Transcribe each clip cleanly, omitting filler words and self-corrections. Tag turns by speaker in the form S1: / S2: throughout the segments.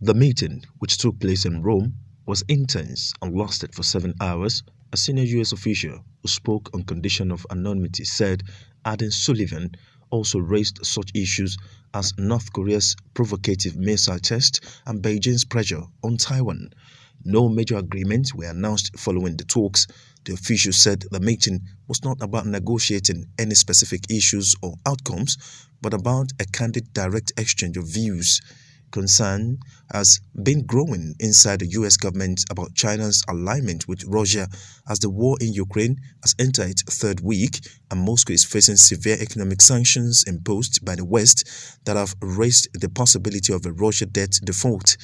S1: The meeting, which took place in Rome, was intense and lasted for 7 hours. A senior U.S. official who spoke on condition of anonymity said, adding Sullivan also raised such issues as North Korea's provocative missile test and Beijing's pressure on Taiwan. No major agreements were announced following the talks. The official said the meeting was not about negotiating any specific issues or outcomes, but about a candid direct exchange of views. Concern has been growing inside the U.S. government about China's alignment with Russia as the war in Ukraine has entered its third week and Moscow is facing severe economic sanctions imposed by the West that have raised the possibility of a Russia debt default.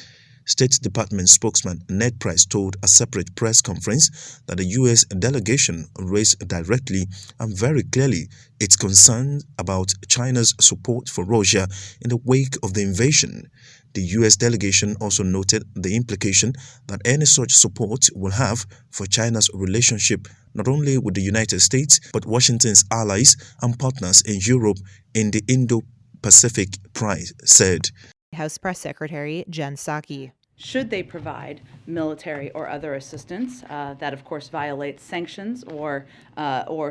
S1: State Department spokesman Ned Price told a separate press conference that the U.S. delegation raised directly and very clearly its concern about China's support for Russia in the wake of the invasion. The U.S. delegation also noted the implication that any such support will have for China's relationship not only with the United States but Washington's allies and partners in Europe in the Indo-Pacific, Price said.
S2: House Press Secretary Jen Psaki.
S3: Should they provide military or other assistance that, of course, violates sanctions or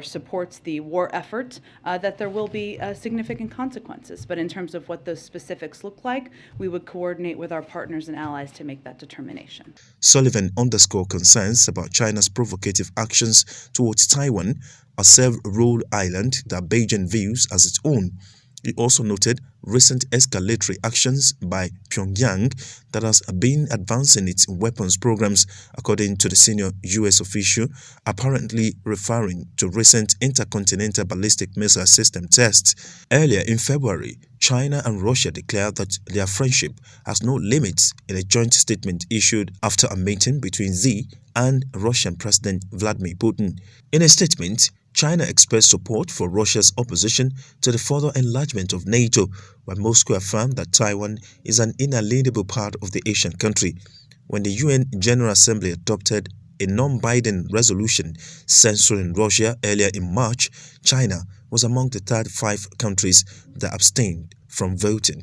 S3: supports the war effort, that there will be significant consequences. But in terms of what those specifics look like, we would coordinate with our partners and allies to make that determination.
S1: Sullivan underscored concerns about China's provocative actions towards Taiwan, a self-ruled island that Beijing views as its own. He also noted recent escalatory actions by Pyongyang that has been advancing its weapons programs, according to the senior U.S. official, apparently referring to recent intercontinental ballistic missile system tests. Earlier in February, China and Russia declared that their friendship has no limits in a joint statement issued after a meeting between Xi and Russian President Vladimir Putin. In a statement, China expressed support for Russia's opposition to the further enlargement of NATO, while Moscow affirmed that Taiwan is an inalienable part of the Asian country. When the UN General Assembly adopted a non-binding resolution censoring Russia earlier in March, China was among the 35 countries that abstained from voting.